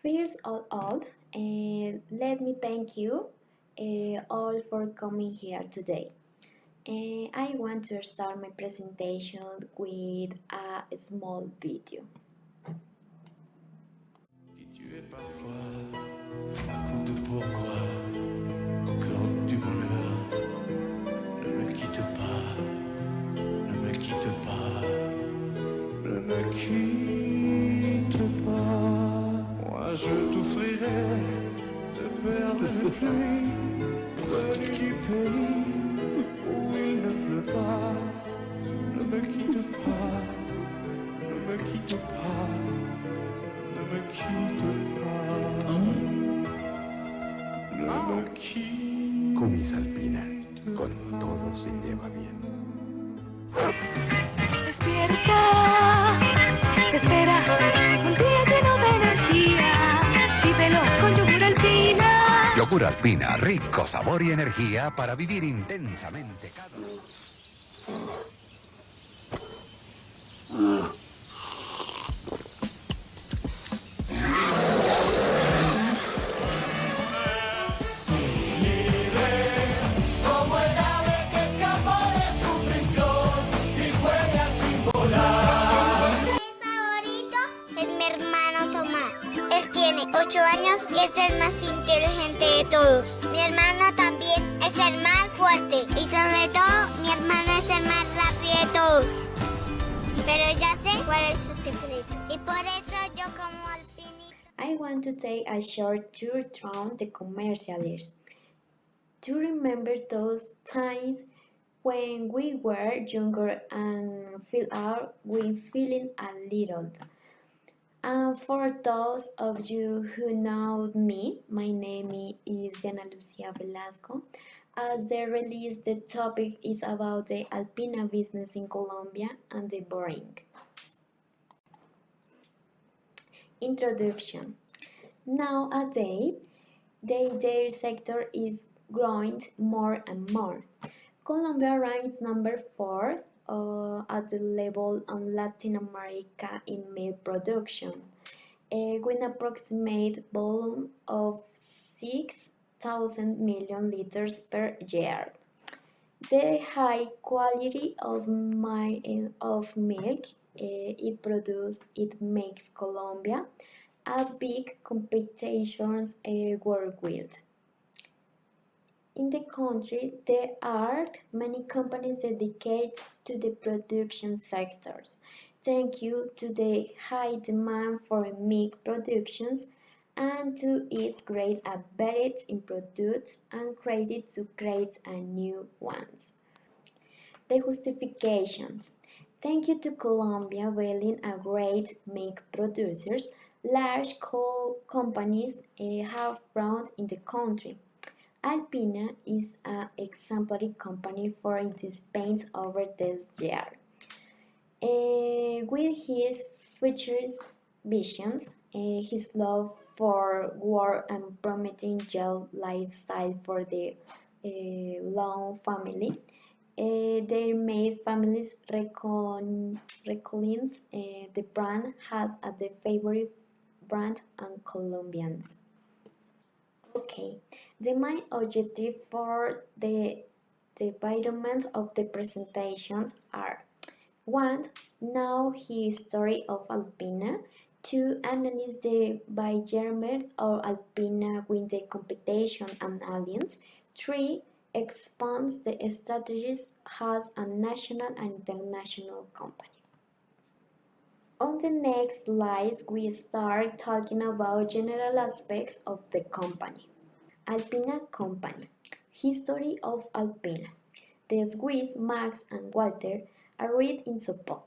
First of all, let me thank you all for coming here today. I want to start my presentation with a small video. Qui tu es parfois, raconte pourquoi, quand du bonheur, ne me quitte pas, ne me quitte pas, ne me quitte pas. Moi je t'offrirai de perles de pluie, venues du pays où il ne pleut pas. Ne me quitte pas, ne me quitte pas. Ne me quitte pas, ne me quitte Cumis Alpina, con todo se lleva bien. Despierta, te espera un día lleno de energía. Vívelo con yogur Alpina. Yogur Alpina, rico sabor y energía para vivir intensamente cada día. Es mi hermano Tomás. Él tiene 8 años y es el más inteligente de todos. Mi hermano también es el más fuerte y sobre todo mi hermano es el más rápido de todos. Pero ya sé cuál es su secreto y por eso yo como alpinista. I want to take a short tour through the commercial years to remember those times when we were younger and feel out with feeling a little. And for those of you who know me, my name is Diana Lucia Velasco. As the release, the topic is about the Alpina business in Colombia and the boring. Introduction. Nowadays, the dairy sector is growing more and more. Colombia ranks number 4 at the level in Latin America in milk production, with an approximate volume of 6,000 million liters per year. The high quality of milk it produces it makes Colombia a big competition worldwide. In the country, there are many companies dedicated to the production sectors, thanks to the high demand for milk productions and to its great ability in products and credit to create a new ones. The justifications. Thank you to Colombia being a great milk producers, large coal companies have brought in the country. Alpina is an exemplary company for its pains over this year. With his futurist visions, his love for work and promoting young lifestyle for the Long family, they made families recollins the brand has as the favorite brand and Colombians. Okay, the main objective for the environment of the presentations are 1. Know the history of Alpina. 2. Analyze the environment of Alpina with the competition and alliance. 3. Expand the strategies as a national and international company. On the next slides, we start talking about general aspects of the company. Alpina Company. History of Alpina. The Swiss Max and Walter are read in Sopot,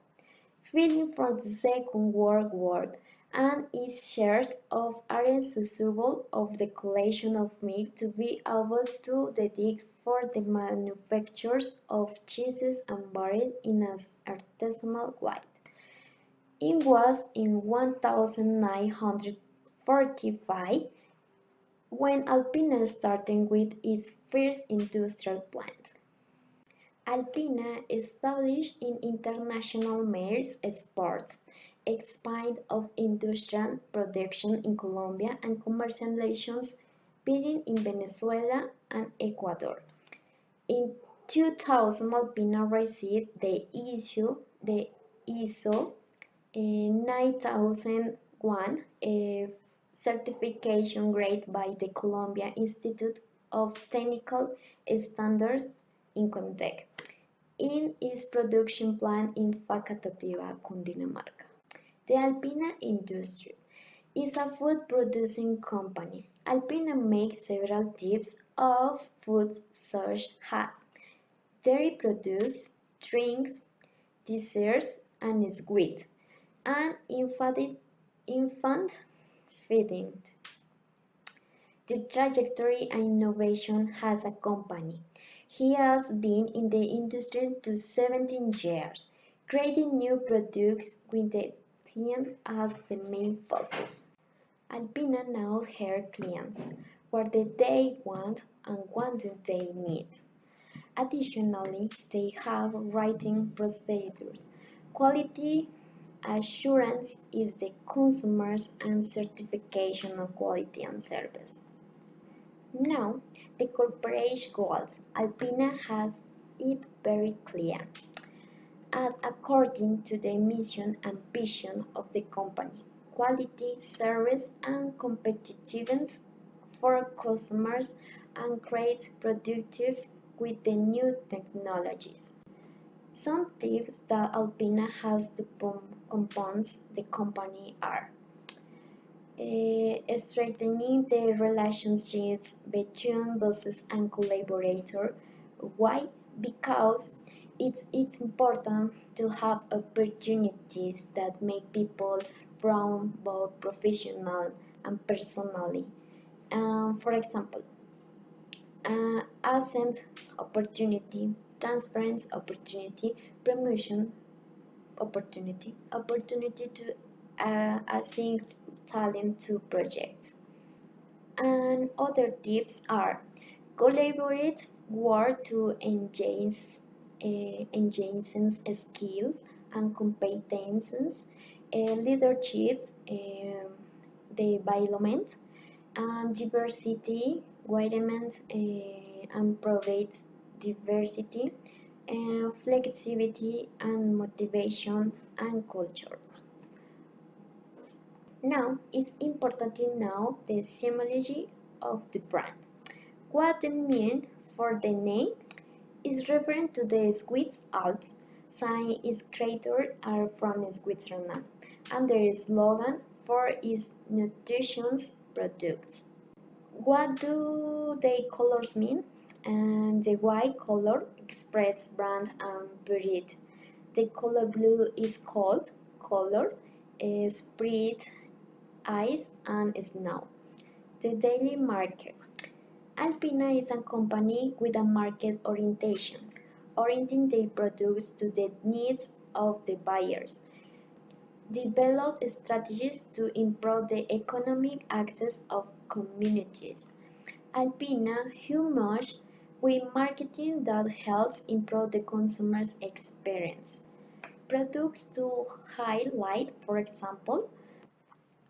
fighting for the Second World War, and its shares of are susceptible of the collection of milk to be able to dedic for the manufactures of cheeses and buried in an artisanal way. It was in 1945 when Alpina started with its first industrial plant. Alpina established in international mares sports, expand of industrial production in Colombia and commercializations beginning in Venezuela and Ecuador. In 2000, Alpina received the ISO 9001 certification grade by the Colombia Institute of Technical Standards in Contec in its production plant in Facatativá, Cundinamarca. The Alpina Industry is a food producing company. Alpina makes several types of food such as dairy products, drinks, desserts, and sweets, and infant feeding. The trajectory and innovation has a company. He has been in the industry to 17 years, creating new products with the client as the main focus. Alpina knows her clients, what they want and what they need. Additionally, they have writing procedures. Quality assurance is the consumers and certification of quality and service. Now, the corporate goals. Alpina has it very clear. And according to the mission and vision of the company, quality, service, and competitiveness for customers and create productive with the new technologies. Some tips that Alpina has to compose the company are strengthening the relationships between bosses and collaborators. Why? Because it's important to have opportunities that make people grow both professional and personally. For example, ascent opportunity, transference opportunity, promotion opportunity to assign talent to projects. And other tips are collaborate, work to enhance skills and competences, leadership development, and diversity, environment, and provide diversity, flexibility, and motivation and cultures. Now, it's important to know the etymology of the brand. What it means for the name is referring to the Swiss Alps, since its creators are from Switzerland, and their slogan for its nutritious products. What do the colors mean? And the white color expresses brand and breed. The color blue is cold color, spirit, ice, and snow. The daily market. Alpina is a company with a market orientation, orienting their products to the needs of the buyers. Develop strategies to improve the economic access of communities. Alpina much with marketing that helps improve the consumer's experience. Products to highlight, for example,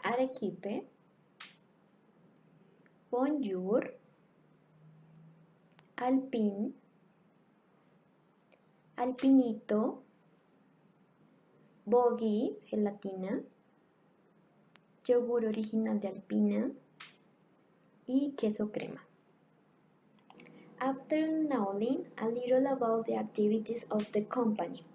Arequipe, Bonjour, Alpine, Alpinito, Bogi, gelatina, yogur original de Alpina y queso crema. After knowing a little about the activities of the company,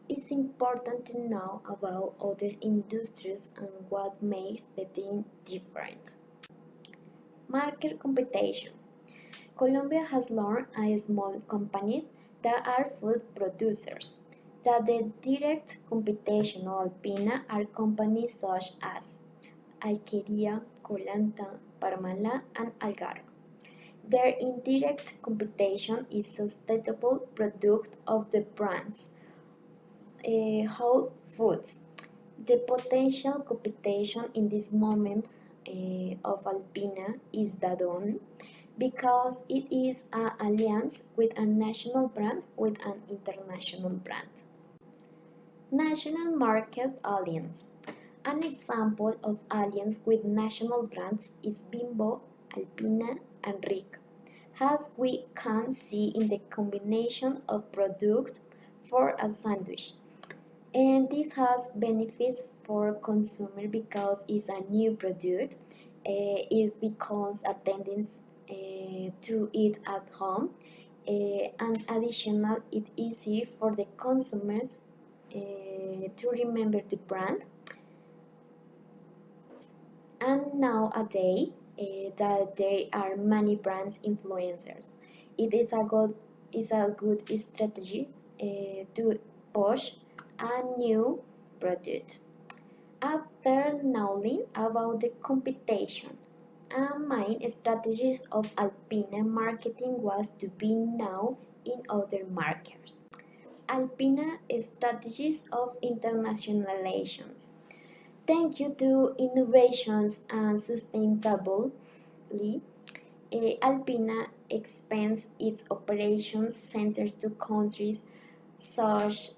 it's important to know about other industries and what makes the thing different. Market competition. Colombia has learned as small companies that are food producers that the direct competition of Alpina are companies such as Alquería, Colanta, Parmalat, and Algarra. Their indirect competition is sustainable product of the brands whole foods. The potential competition in this moment of Alpina is Danone because it is an alliance with a national brand with an international brand. National Market Alliance. An example of alliance with national brands is Bimbo, Alpina, and Rick, as we can see in the combination of products for a sandwich. And this has benefits for consumer because it's a new product. It becomes attendance to eat at home. And additional, it's easy for the consumers to remember the brand. And nowadays, that there are many brands influencers. It is a good strategy to push a new product. After knowing about the competition, a main strategy of Alpina marketing was to be known in other markets. Alpina strategies of internationalizations. Thank you to innovations and sustainability, Alpina expands its operations centers to countries such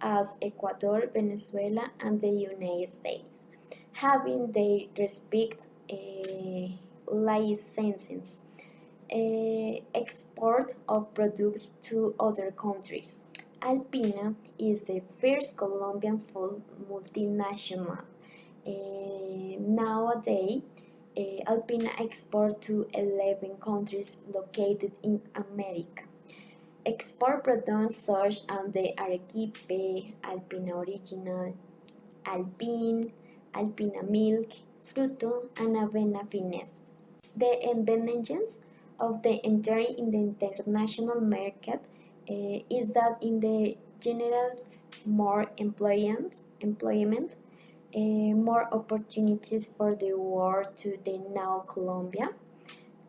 as Ecuador, Venezuela, and the United States, having their respective licenses. Export of products to other countries. Alpina is the first Colombian food multinational. Nowadays, Alpina exports to 11 countries located in America. Export products such as the Arequipe, Alpina Original, Alpine, Alpina Milk, Fruto, and Avena Finesas. The advantages of the entry in the international market is that in the general more employment, more opportunities for the world to the now Colombia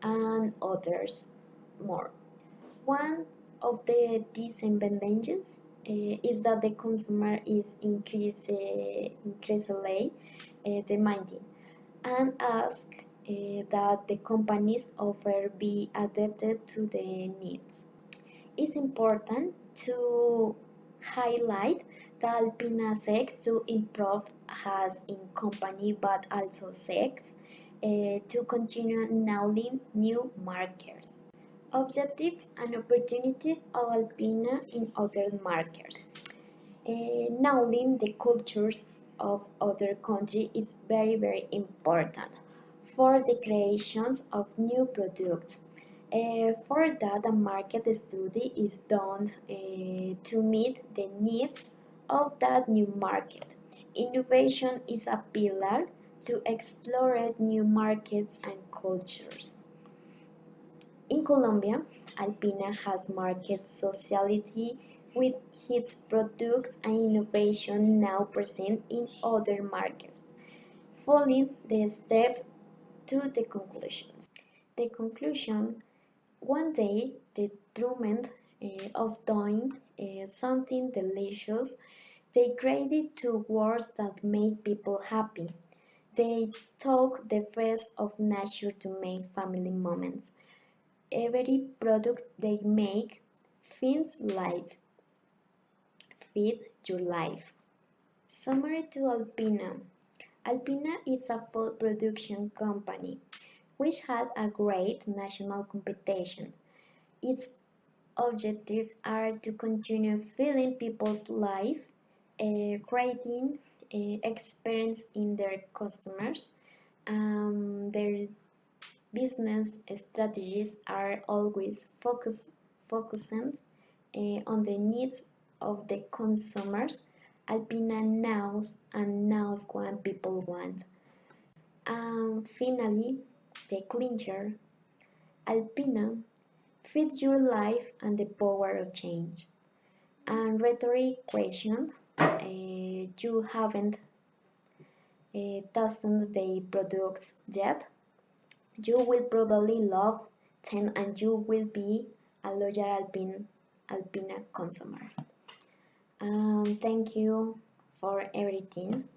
and others more. One of the disadvantages is that the consumer is increasingly demanding and ask that the company's offer be adapted to the needs. It's important to highlight that Alpina seeks to improve as in company but also seeks to continue nailing new markets. Objectives and opportunities of Alpina in other markets. Knowing the cultures of other countries is very important for the creations of new products. For that, a market study is done to meet the needs of that new market. Innovation is a pillar to explore new markets and cultures. In Colombia, Alpina has market sociality with its products and innovation now present in other markets. Following the step to the conclusions. The conclusion: one day, the determined of doing something delicious, they created two words that make people happy. They took the best of nature to make family moments. Every product they make feeds life. Feed your life. Summary to Alpina. Alpina is a food production company which had a great national competition. Its objectives are to continue feeding people's life, creating experience in their customers. Their business strategies are always focusing on the needs of the consumers. Alpina knows what people want. And finally, the clincher: Alpina, feed your life and the power of change. And rhetoric question: you haven't tasted the products yet? You will probably love them and you will be a loyal Alpina consumer. Thank you for everything.